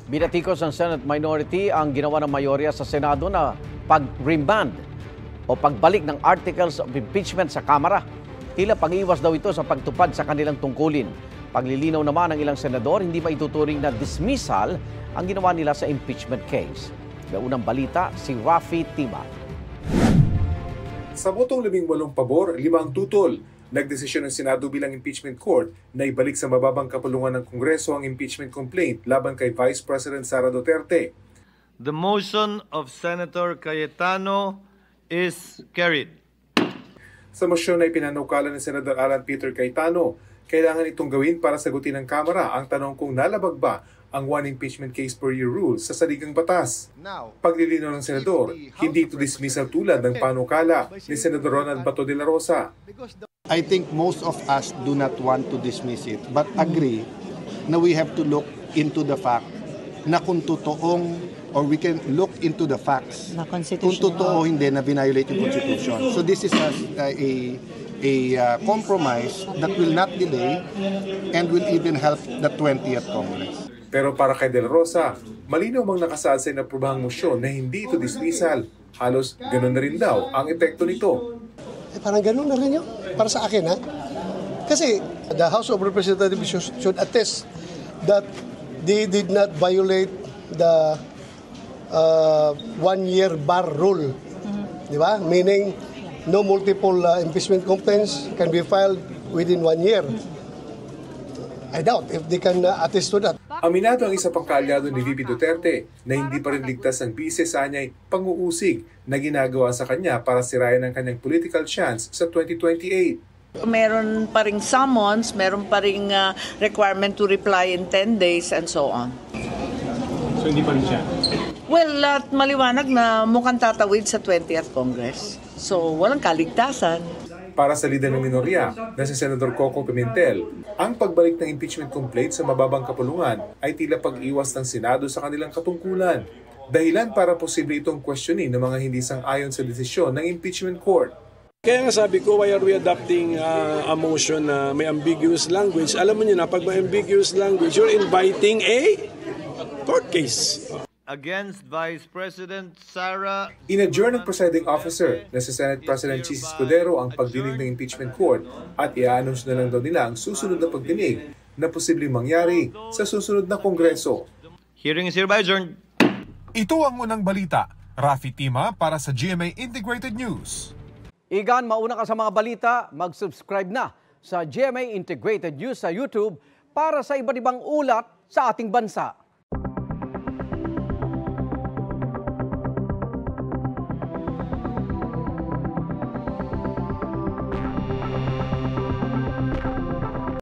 Binatikos ng Senate minority ang ginawa ng mayorya sa Senado na pag-remand o pagbalik ng articles of impeachment sa Kamara. Tila pag-iwas daw ito sa pagtupad sa kanilang tungkulin. Paglilinaw naman ng ilang senador, hindi maituturing na dismissal ang ginawa nila sa impeachment case. May unang balita, si Rafi Tima. Sa botong 18 pabor, 5 tutol, nagdesisyon ng Senado bilang impeachment court na ibalik sa mababang kapulungan ng Kongreso ang impeachment complaint laban kay Vice President Sara Duterte. The motion of Senator Cayetano is carried. Sa mosyon na ipinanukalan ni Senator Alan Peter Cayetano, kailangan itong gawin para sagutin ng Kamara ang tanong kung nalabag ba ang one impeachment case per year rule sa saligang batas. Paglilinaw ng Senador, hindi ito dismissal tulad ng panukala ni Senator Ronald Bato de la Rosa. I think most of us do not want to dismiss it, but agree na we have to look into the fact na kung totoong, or we can look into the facts kung totoo hindi na violate yung Constitution. So this is a compromise that will not delay and will even help the 20th Congress. Pero para kay De La Rosa, malinaw mang nakasaad sa inaprubahang motion na hindi ito dismissal. Halos ganun na rin daw ang epekto nito. Parang ganun na rin yun, para sa akin ha. Kasi the House of Representatives should attest that they did not violate the one-year bar rule. Di ba? Meaning, no multiple impeachment complaints can be filed within 1 year. I doubt if they can attest to that. Aminado ang isa pang kaalyado ni VP Duterte na hindi pa rin ligtas ang bise sa anya'y pang-uusig na ginagawa sa kanya para sirayan ang kanyang political chance sa 2028. Meron pa ring summons, meron pa ring requirement to reply in 10 days and so on. So hindi pa rin siya? Well, maliwanag na mukhang tatawid sa 20th Congress. So walang kaligtasan. Para sa lider ng minorya na si Senador Coco Pimentel, ang pagbalik ng impeachment complaint sa mababang kapulungan ay tila pag-iwas ng Senado sa kanilang katungkulan. Dahilan para posible itong questionin ng mga hindi sang-ayon sa desisyon ng impeachment court. Kaya nga sabi ko, why are we adopting a motion na may ambiguous language? Alam mo nyo na, pag may ambiguous language, you're inviting a court case. Against Vice President Sara. In-adjourn ng presiding officer na si Senate President Chis Escudero ang pagdinig ng impeachment court at i-announce na lang daw nila ang susunod na pagdinig na posibleng mangyari sa susunod na Kongreso. Hearing is hereby adjourned. Ito ang unang balita. Rafi Tima para sa GMA Integrated News. Igan, mauna ka sa mga balita, mag-subscribe na sa GMA Integrated News sa YouTube para sa iba't ibang ulat sa ating bansa.